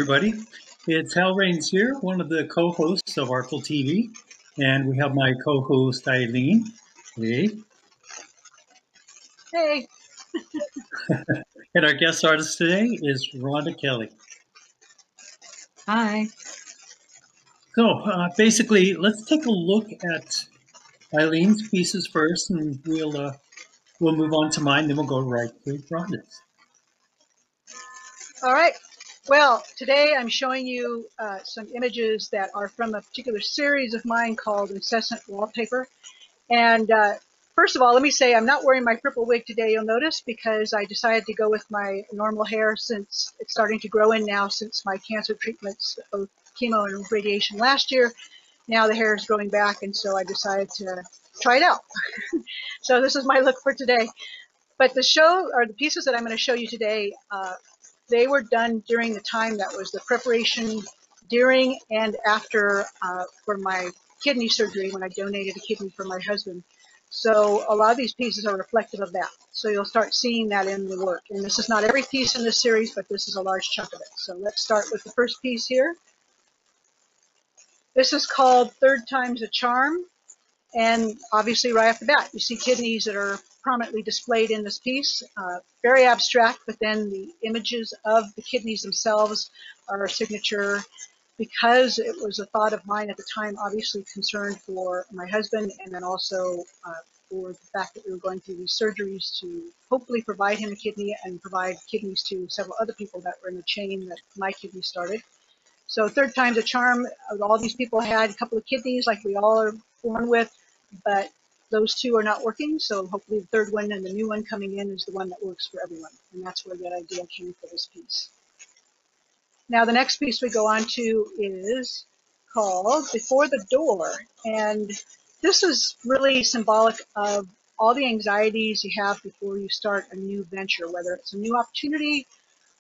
everybody. It's Hal Raines here, one of the co-hosts of ArtfulTV, and we have my co-host Eileen. Hey. Hey. And our guest artist today is Ronda Kelley. Hi. So basically, let's take a look at Eileen's pieces first, and we'll move on to mine, then we'll go right to Ronda's. All right. Well, today I'm showing you some images that are from a particular series of mine called Incessant Wallpaper. And first of all, let me say I'm not wearing my purple wig today, you'll notice, because I decided to go with my normal hair since it's starting to grow in now since my cancer treatments, both chemo and radiation last year. Now the hair is growing back, and so I decided to try it out. So this is my look for today. But the show, or the pieces that I'm going to show you today, they were done during the time that was the preparation during and after for my kidney surgery when I donated a kidney for my husband. So a lot of these pieces are reflective of that. So you'll start seeing that in the work. And this is not every piece in this series, but this is a large chunk of it. So let's start with the first piece here. This is called Third Time's a Charm. And obviously right off the bat, you see kidneys that are prominently displayed in this piece. Very abstract, but then the images of the kidneys themselves are a signature because it was a thought of mine at the time, obviously concerned for my husband, and then also for the fact that we were going through these surgeries to hopefully provide him a kidney and provide kidneys to several other people that were in the chain that my kidney started. So third time's a charm. All these people had a couple of kidneys like we all are born with, but those two are not working, so hopefully the third one and the new one coming in is the one that works for everyone, and that's where that idea came for this piece. Now the next piece we go on to is called Before the Door, and this is really symbolic of all the anxieties you have before you start a new venture, whether it's a new opportunity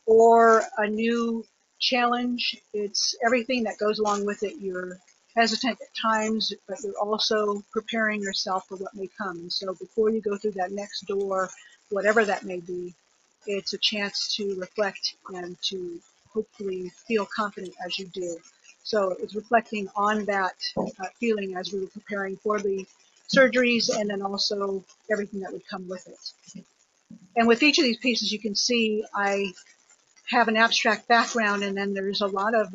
or a new challenge. It's everything that goes along with it. You're hesitant at times, but you're also preparing yourself for what may come. And so before you go through that next door, whatever that may be, it's a chance to reflect and to hopefully feel confident as you do. So it's reflecting on that feeling as we were preparing for the surgeries and then also everything that would come with it. And with each of these pieces, you can see I have an abstract background, and then there's a lot of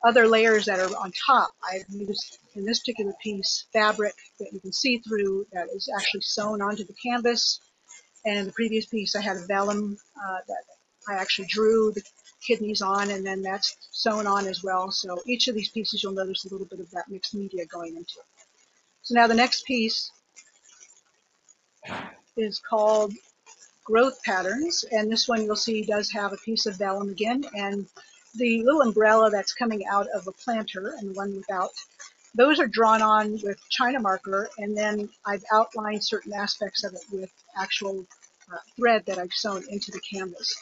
other layers that are on top. I've used, in this particular piece, fabric that you can see through that is actually sewn onto the canvas. And in the previous piece, I had a vellum that I actually drew the kidneys on, and then that's sewn on as well. So each of these pieces, you'll notice a little bit of that mixed media going into it. So now the next piece is called Growth Patterns, and this one you'll see does have a piece of vellum again, and the little umbrella that's coming out of a planter and the one without, those are drawn on with China marker, and then I've outlined certain aspects of it with actual thread that I've sewn into the canvas.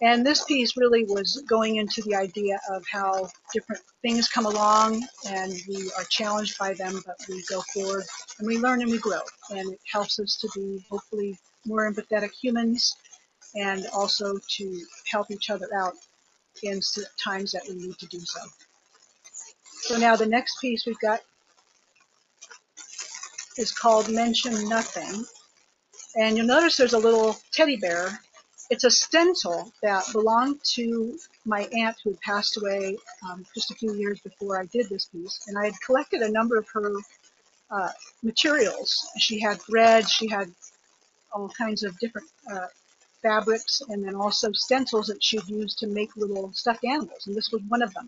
And this piece really was going into the idea of how different things come along and we are challenged by them, but we go forward and we learn and we grow, and it helps us to be hopefully more empathetic humans and also to help each other out in times that we need to do so. So now the next piece we've got is called Mention Nothing. And you'll notice there's a little teddy bear. It's a stencil that belonged to my aunt who had passed away just a few years before I did this piece. And I had collected a number of her materials. She had thread, she had all kinds of different fabrics, and then also stencils that she'd used to make little stuffed animals, and this was one of them.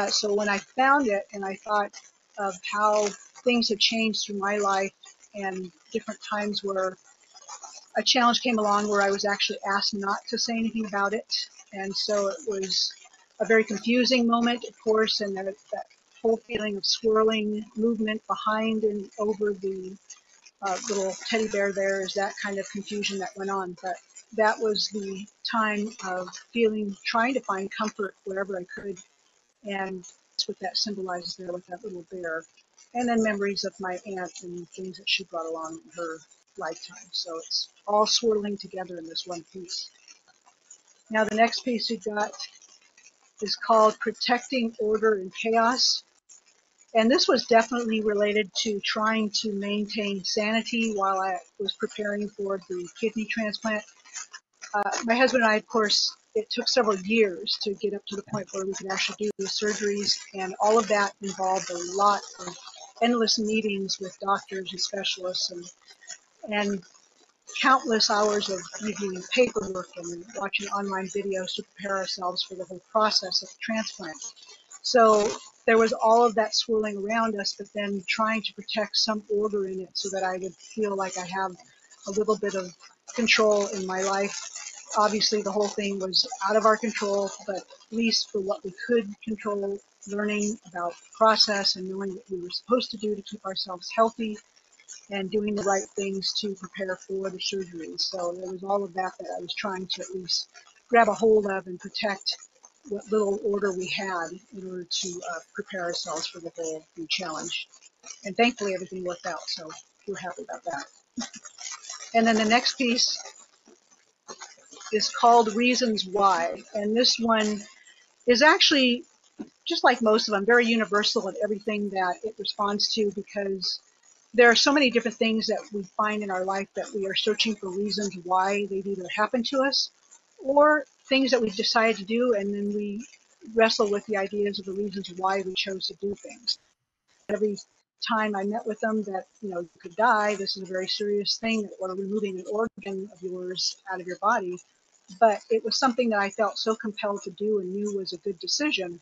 So when I found it and I thought of how things have changed through my life and different times where a challenge came along where I was actually asked not to say anything about it, and so it was a very confusing moment, of course, and that whole feeling of swirling movement behind and over the little teddy bear there is that kind of confusion that went on. But that was the time of trying to find comfort wherever I could, and that's what that symbolizes there with that little bear. And then memories of my aunt and things that she brought along in her lifetime. So it's all swirling together in this one piece. Now the next piece we've got is called Protecting Order in Chaos. And this was definitely related to trying to maintain sanity while I was preparing for the kidney transplant. My husband and I, of course, it took several years to get up to the point where we could actually do the surgeries, and all of that involved a lot of endless meetings with doctors and specialists and countless hours of reviewing paperwork and watching online videos to prepare ourselves for the whole process of the transplant. So there was all of that swirling around us, but then trying to protect some order in it so that I would feel like I have a little bit of control in my life. Obviously, the whole thing was out of our control, but at least for what we could control, learning about the process and knowing what we were supposed to do to keep ourselves healthy and doing the right things to prepare for the surgery. So there was all of that I was trying to at least grab a hold of and protect what little order we had in order to prepare ourselves for the whole new challenge. And thankfully, everything worked out, so we're happy about that. And then the next piece is called Reasons Why. And this one is actually, just like most of them, very universal in everything that it responds to, because there are so many different things that we find in our life that we are searching for reasons why they've either happened to us or things that we've decided to do, and then we wrestle with the ideas of the reasons why we chose to do things. Every time I met with them that, you could die, this is a very serious thing, or removing an organ of yours out of your body. But it was something that I felt so compelled to do and knew was a good decision.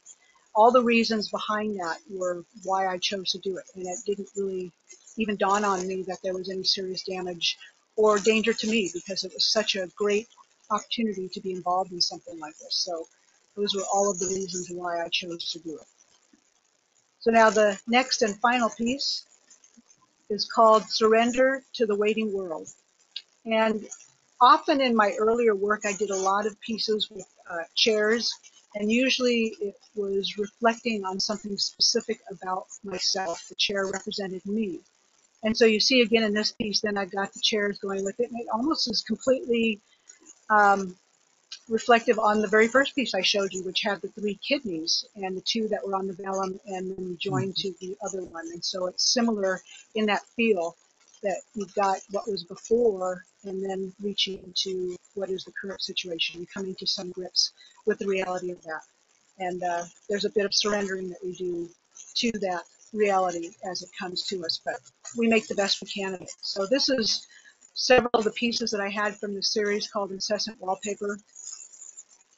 All the reasons behind that were why I chose to do it. And it didn't really even dawn on me that there was any serious damage or danger to me, because it was such a great opportunity to be involved in something like this. So those were all of the reasons why I chose to do it. So now the next and final piece is called Surrender to the Waiting World. And often in my earlier work, I did a lot of pieces with chairs, and usually it was reflecting on something specific about myself. The chair represented me. And so you see again in this piece, then I've got the chairs going with it, and it almost is completely reflective on the very first piece I showed you, which had the 3 kidneys and the 2 that were on the vellum and then joined to the other one. And so it's similar in that feel that you've got what was before and then reaching to what is the current situation and coming to some grips with the reality of that. And there's a bit of surrendering that we do to that reality as it comes to us, but we make the best we can of it. So this is several of the pieces that I had from the series called Incessant Wallpaper.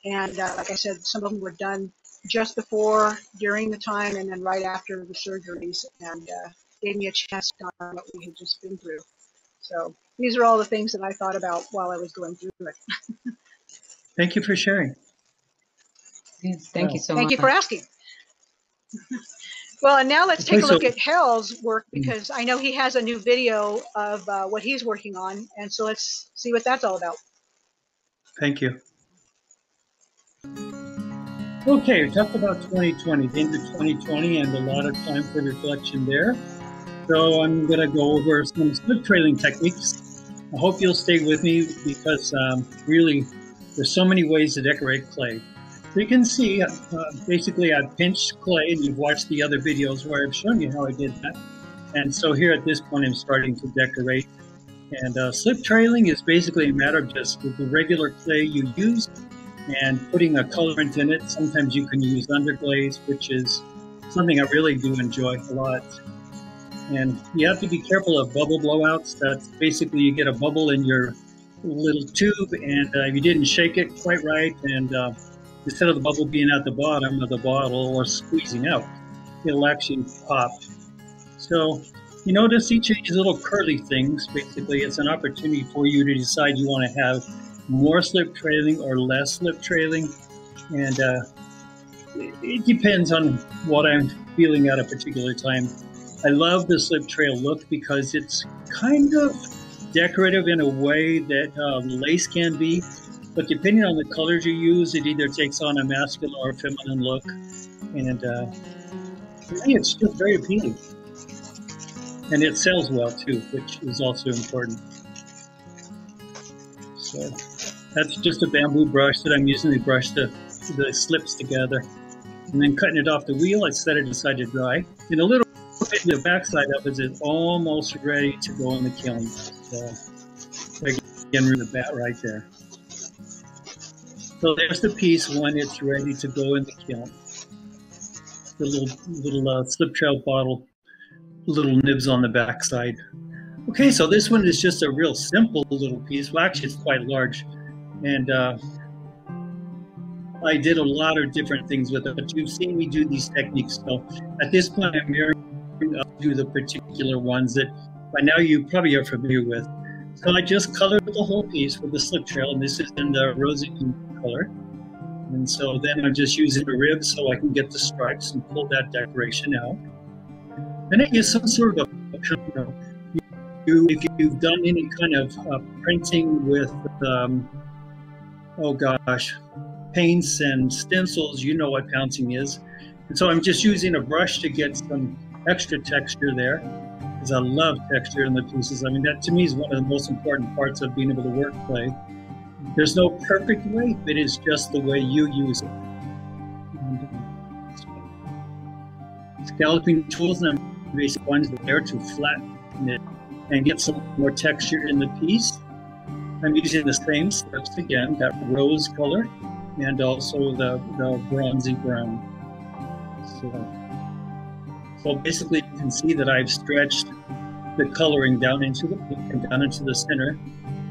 And like I said, some of them were done just before, during the time, and then right after the surgeries, and gave me a chance to on what we had just been through. So these are all the things that I thought about while I was going through it. Thank you for sharing. Yes, thank you so much. Thank you for asking. Well, and now let's take a look at Hell's work, because I know he has a new video of what he's working on, and so let's see what that's all about. Thank you. Okay, we talked about 2020, the end of 2020, and a lot of time for reflection there. So I'm going to go over some slip trailing techniques. I hope you'll stay with me, because really there's so many ways to decorate clay. So you can see, basically I've pinched clay, and you've watched the other videos where I've shown you how I did that. And so here at this point, I'm starting to decorate. And slip trailing is basically a matter of just the regular clay you use and putting a colorant in it. Sometimes you can use underglaze, which is something I really do enjoy a lot. And you have to be careful of bubble blowouts. That's basically you get a bubble in your little tube, and you didn't shake it quite right, and instead of the bubble being at the bottom of the bottle or squeezing out, it'll actually pop. So you notice each of these little curly things, basically it's an opportunity for you to decide you want to have more slip trailing or less slip trailing. And it depends on what I'm feeling at a particular time. I love the slip trail look because it's kind of decorative in a way that lace can be, but depending on the colors you use, it either takes on a masculine or feminine look. And for me, it's just very appealing. And it sells well too, which is also important. So that's just a bamboo brush that I'm using to brush the the slips together. And then cutting it off the wheel, I set it aside to dry. And a little bit the backside of it is almost ready to go in the kiln. So again, the bat right there. So there's the piece when it's ready to go in the kiln. The little slip trail bottle, little nibs on the backside. Okay, so this one is just a real simple little piece. Well, actually, it's quite large. And I did a lot of different things with it, but you've seen me do these techniques. So at this point, I'm mirroring up to the particular ones that by now you probably are familiar with. So I just colored the whole piece with the slip trail, and this is in the rosy pink color. And so then I'm just using a rib so I can get the stripes and pull that decoration out. Then I use some sort of, if you've done any kind of printing with, oh gosh, paints and stencils, you know what pouncing is. And so I'm just using a brush to get some extra texture there, because I love texture in the pieces. I mean, that to me is one of the most important parts of being able to work clay. There's no perfect way, it is just the way you use it. And, scalloping tools and basic ones that are there to flatten it and get some more texture in the piece. I'm using the same slips again, that rose color, and also the bronzy brown. So basically you can see that I've stretched the coloring down into the pink and down into the center.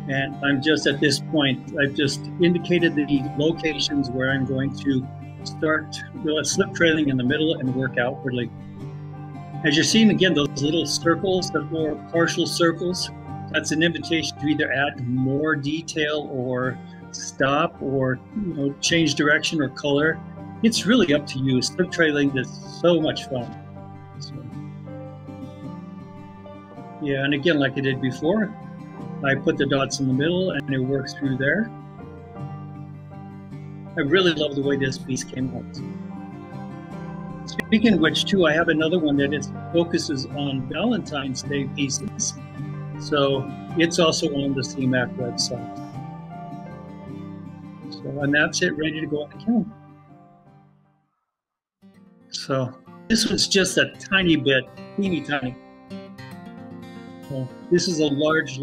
And I'm just at this point, I've just indicated the locations where I'm going to start slip trailing in the middle and work outwardly. As you're seeing again, those little circles, the more partial circles, that's an invitation to either add more detail or stop or change direction or color. It's really up to you. Slip trailing is so much fun. So, yeah, and again, like I did before, I put the dots in the middle and it works through there. I really love the way this piece came out. Speaking of which, too, I have another one that focuses on Valentine's Day pieces. So it's also on the CMAC website. So, and that's it, ready to go in the kiln. So this one's just a tiny bit, teeny tiny. So this is a large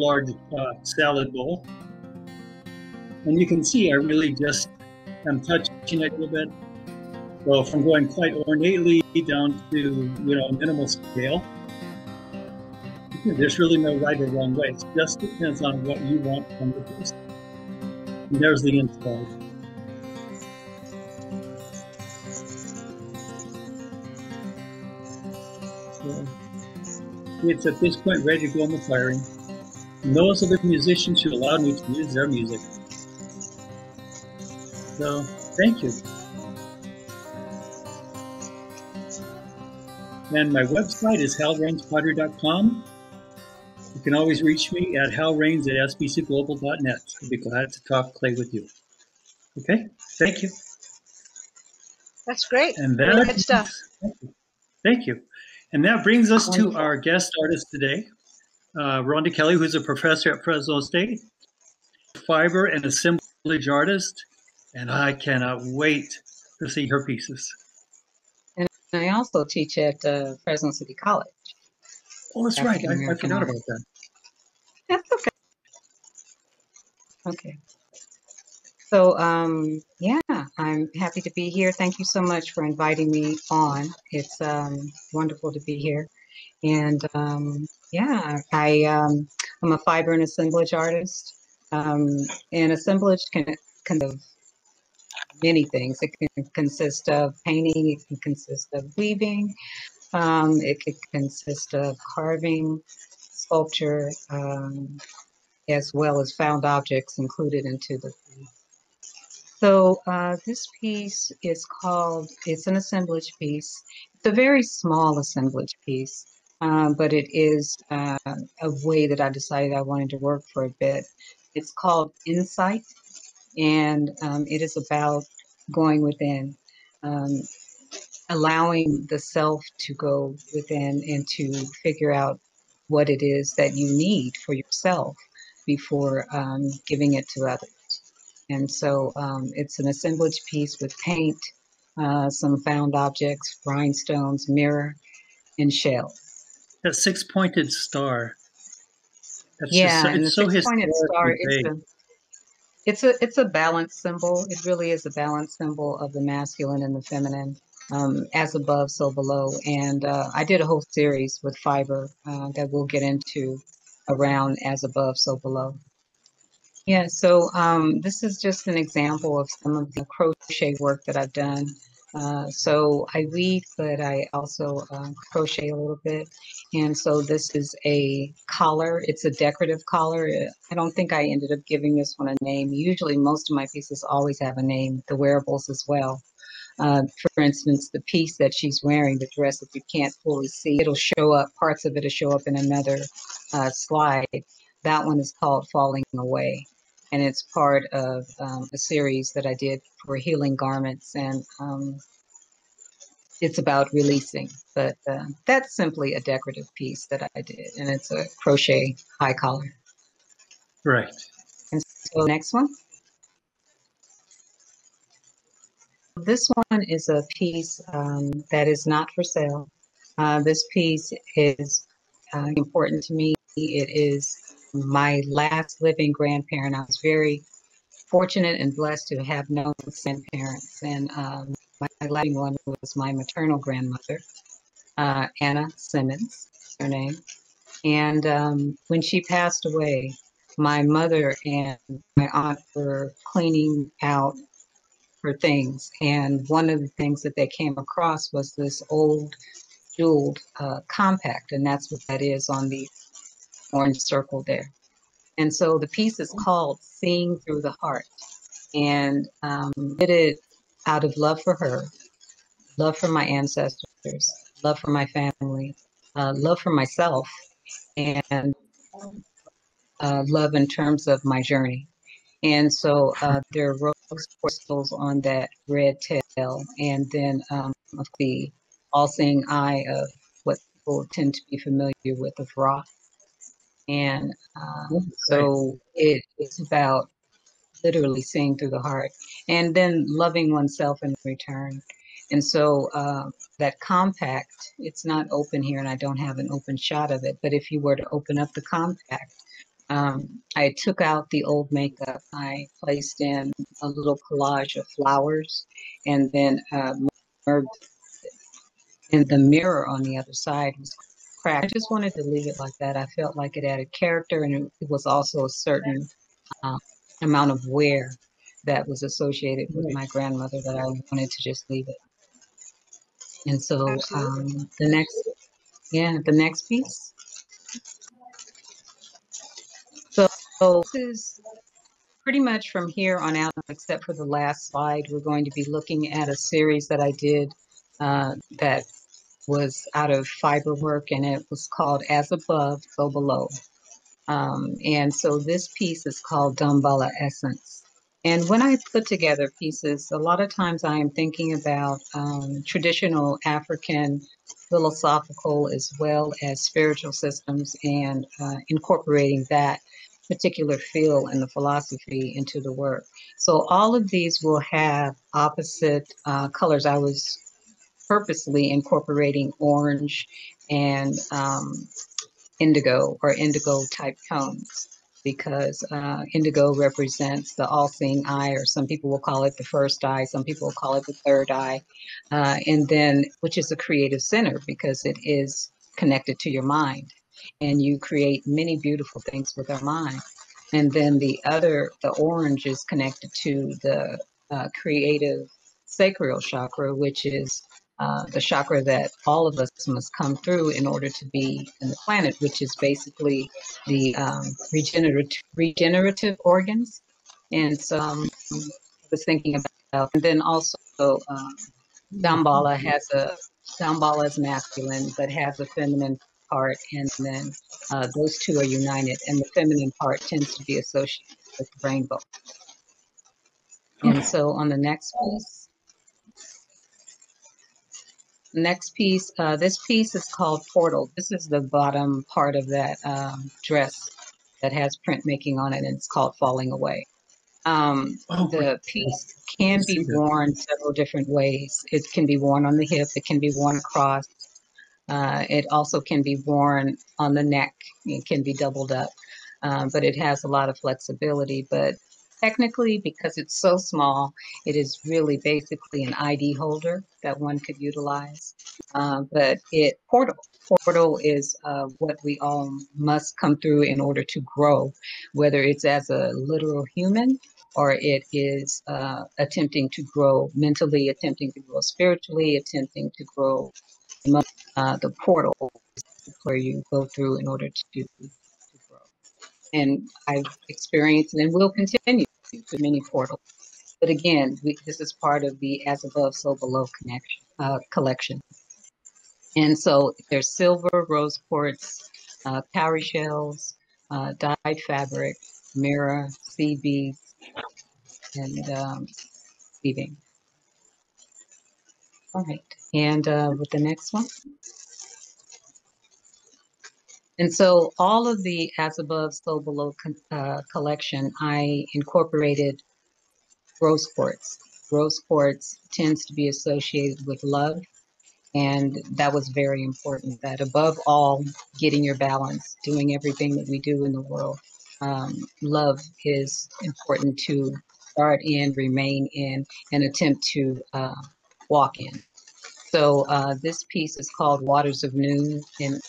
salad bowl. And you can see I really just am touching it a little bit. So from going quite ornately down to minimal scale. There's really no right or wrong way. It just depends on what you want from the piece. And there's the inside. So it's at this point ready to go in the firing. And those are the musicians who allowed me to use their music. So thank you. And my website is halrainspottery.com. You can always reach me at halrains@sbcglobal.net. I'd be glad to talk clay with you. Okay, thank you. That's great. And really good stuff. Thank you. And that brings us to our guest artist today, Ronda Kelley, who's a professor at Fresno State, fiber and assemblage artist, and I cannot wait to see her pieces. And I also teach at Fresno City College. Oh, that's right. I forgot about that. That's okay. Okay. So, yeah, I'm happy to be here. Thank you so much for inviting me on. It's wonderful to be here. And yeah, I'm a fiber and assemblage artist. And assemblage can of many things. It can consist of painting. It can consist of weaving. It could consist of carving, sculpture, as well as found objects included into the piece. So this piece is it's an assemblage piece. It's a very small assemblage piece, but it is a way that I decided I wanted to work for a bit. It's called Insight, and it is about going within, allowing the self to go within and to figure out what it is that you need for yourself before giving it to others. And so it's an assemblage piece with paint, some found objects, rhinestones, mirror, and shell. That six-pointed star. That's just Yeah, so, and the it's so six-pointed star historically is great. it's a balance symbol. It really is a balance symbol of the masculine and the feminine, as above, so below. And I did a whole series with fiber that we'll get into around as above, so below. Yeah, so this is just an example of some of the crochet work that I've done. So I weave, but I also crochet a little bit. And so this is a collar. It's a decorative collar. I don't think I ended up giving this one a name. Usually most of my pieces always have a name, the wearables as well. For instance, the piece that she's wearing, the dress that you can't fully see, it'll show up, parts of it will show up in another slide. That one is called Falling Away. And it's part of a series that I did for healing garments. And it's about releasing. But that's simply a decorative piece that I did. And it's a crochet high collar. Right. And so next one. This one is a piece that is not for sale. This piece is important to me. It is my last living grandparent. I was very fortunate and blessed to have known grandparents. And my living one was my maternal grandmother, Anna Simmons, her name. And when she passed away, my mother and my aunt were cleaning out her things. And one of the things that they came across was this old jeweled compact, and that's what that is on the orange circle there. And so the piece is called Seeing Through the Heart. And did it out of love for her, love for my ancestors, love for my family, love for myself, and love in terms of my journey. And so there are rose crystals on that red tail, and then of the all-seeing eye of what people tend to be familiar with of Ra. And so it is about literally seeing through the heart and then loving oneself in return. And so that compact, it's not open here and I don't have an open shot of it, but if you were to open up the compact, I took out the old makeup. I placed in a little collage of flowers and then merged and the mirror on the other side was cracked. I just wanted to leave it like that. I felt like it added character and it was also a certain um, amount of wear that was associated with my grandmother that I wanted to just leave it. And so the next piece. So this is pretty much from here on out, except for the last slide, we're going to be looking at a series that I did that was out of fiber work, and it was called As Above, So Below. And so this piece is called Damballa Essence. And when I put together pieces, a lot of times I am thinking about traditional African philosophical as well as spiritual systems and incorporating that particular feel and the philosophy into the work. So all of these will have opposite colors. I was purposely incorporating orange and indigo or indigo type tones because indigo represents the all-seeing eye, or some people will call it the first eye, some people will call it the third eye, and then which is a creative center because it is connected to your mind and you create many beautiful things with our mind. And then the orange is connected to the creative sacral chakra, which is the chakra that all of us must come through in order to be in the planet, which is basically the regenerative organs. And so I was thinking about, and then also Damballa Damballa is masculine, but has a feminine part, and then those two are united, and the feminine part tends to be associated with the rainbow. And so on the next piece, this piece is called Portal. This is the bottom part of that dress that has printmaking on it, and it's called Falling Away. Oh, The piece can be see that. worn several different ways. It can be worn on the hip. It can be worn across. It also can be worn on the neck. It can be doubled up, but it has a lot of flexibility. But technically, because it's so small, it is really basically an ID holder that one could utilize. But portal is what we all must come through in order to grow, whether it's as a literal human or it is attempting to grow mentally, attempting to grow spiritually, attempting to grow the portal is where you go through in order to grow. And I've experienced and will continue to many portals. But again, this is part of the As Above, So Below connection collection. And so there's silver, rose quartz, cowrie shells, dyed fabric, mirror, seed beads, and weaving. All right. And with the next one. And so all of the As Above, So Below collection, I incorporated rose quartz. Rose quartz tends to be associated with love. And that was very important, that above all, getting your balance, doing everything that we do in the world, love is important to start in, remain in, and attempt to walk in. So this piece is called Waters of Noon. And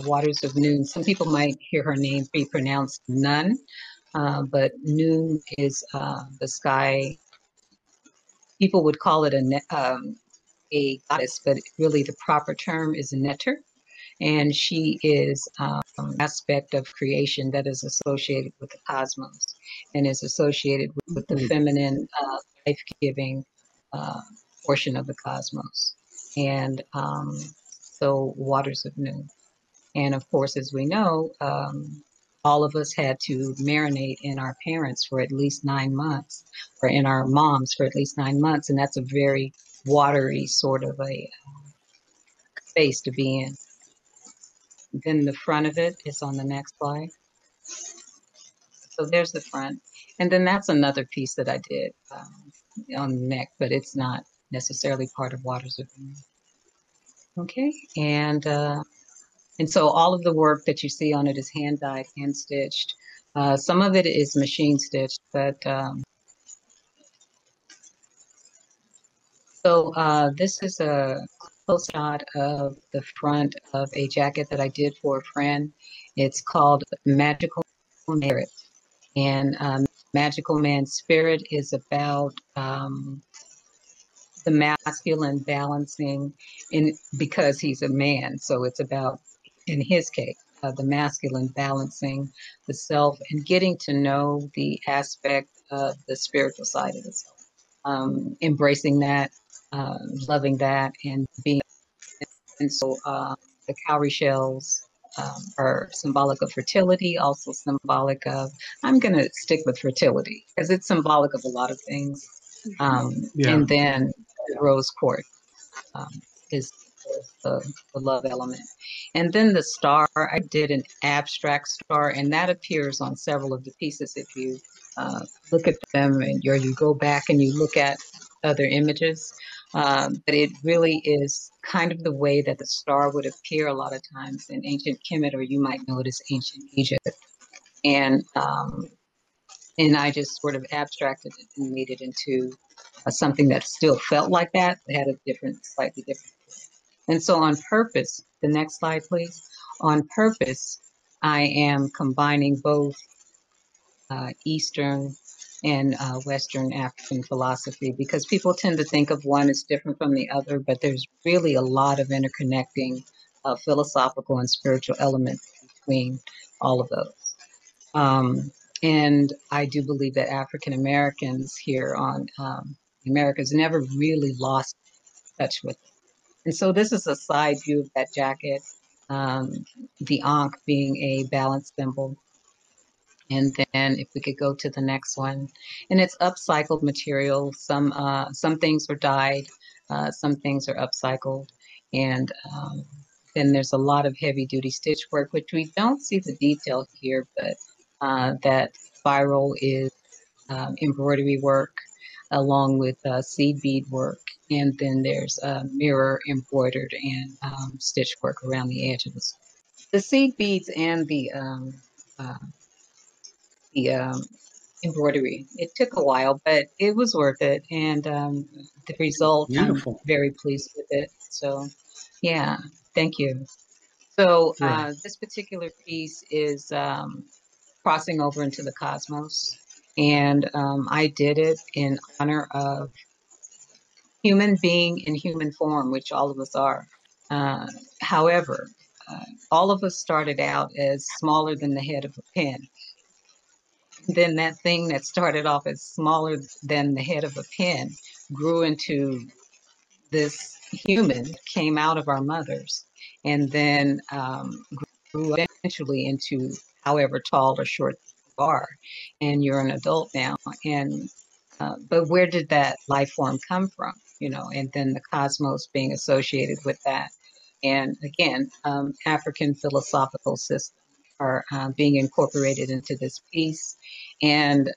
Waters of Noon, some people might hear her name be pronounced Nun, but Noon is the sky. People would call it a goddess, but really the proper term is Neter. And she is aspect of creation that is associated with the cosmos and is associated with the feminine life-giving portion of the cosmos. And so Waters of Noon. And of course, as we know, all of us had to marinate in our parents for at least 9 months, or in our moms for at least 9 months. And that's a very watery sort of a space to be in. Then the front of it is on the next slide. So there's the front. And then that's another piece that I did on the neck, but it's not necessarily part of Waters of Noon. Okay, and so all of the work that you see on it is hand dyed, hand stitched. Some of it is machine stitched, but so this is a close shot of the front of a jacket that I did for a friend. It's called Magical Merit. And Magical Man Spirit is about the masculine balancing because he's a man. So it's about, in his case, the masculine balancing the self and getting to know the aspect of the spiritual side of the self, embracing that, loving that, and being. And so the cowrie shells are symbolic of fertility, also symbolic of, I'm going to stick with fertility because it's symbolic of a lot of things. And then the rose quartz is the love element. And then the star, I did an abstract star, and that appears on several of the pieces if you look at them and or you go back and you look at other images. But it really is kind of the way that the star would appear a lot of times in ancient Kemet, or you might know it as ancient Egypt. And I just sort of abstracted it and made it into something that still felt like that, but had a different, slightly different. And so on purpose, the next slide, please. On purpose, I am combining both Eastern and Western African philosophy, because people tend to think of one as different from the other, but there's really a lot of interconnecting philosophical and spiritual elements between all of those. And I do believe that African Americans here on America's never really lost touch with it. And so this is a side view of that jacket, the Ankh being a balance symbol. And then if we could go to the next one, and it's upcycled material. Some things are dyed, some things are upcycled. And then there's a lot of heavy duty stitch work, which we don't see the detail here, but that spiral is embroidery work along with seed bead work. And then there's mirror embroidered and stitch work around the edges. The seed beads and uh, the embroidery. It took a while, but it was worth it. And the result, I'm Beautiful. very pleased with it. So, yeah, thank you. So, Yeah. this particular piece is crossing over into the cosmos. And I did it in honor of human being in human form, which all of us are. Uh, however, all of us started out as smaller than the head of a pin. Then that thing that started off as smaller than the head of a pin grew into this human, came out of our mothers, and then grew eventually into however tall or short you are. And you're an adult now. And but where did that life form come from? You know, and then the cosmos being associated with that. And again, African philosophical systems are being incorporated into this piece. And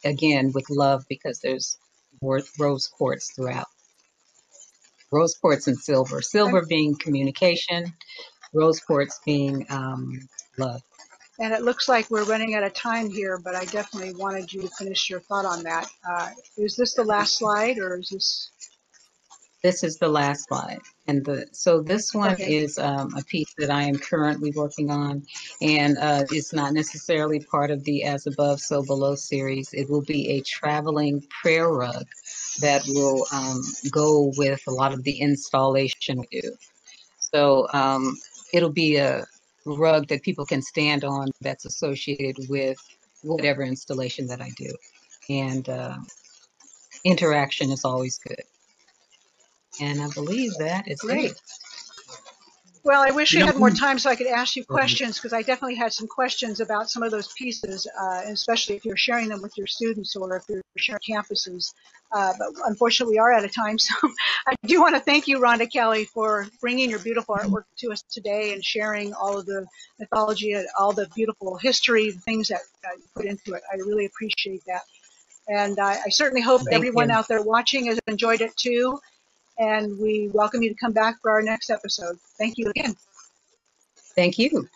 again, with love, because there's rose quartz throughout. Rose quartz and silver. Silver being communication, rose quartz being love. And it looks like we're running out of time here, but I definitely wanted you to finish your thought on that. Is this the last slide, or is this? This is the last slide. And so this one Okay. is a piece that I am currently working on, and it's not necessarily part of the As Above, So Below series. It will be a traveling prayer rug that will go with a lot of the installation we do. So it'll be a rug that people can stand on that's associated with whatever installation that I do. And interaction is always good. And I believe that is Great. it. Well, I wish You we know, had more time so I could ask you questions, because I definitely had some questions about some of those pieces, especially if you're sharing them with your students or if you're sharing campuses. But unfortunately, we are out of time. So I do want to thank you, Rhonda Kelley, for bringing your beautiful artwork to us today and sharing all of the mythology and all the beautiful history, the things that you put into it. I really appreciate that. And I certainly hope Thank everyone you. out there watching has enjoyed it too. And we welcome you to come back for our next episode. Thank you again. Thank you.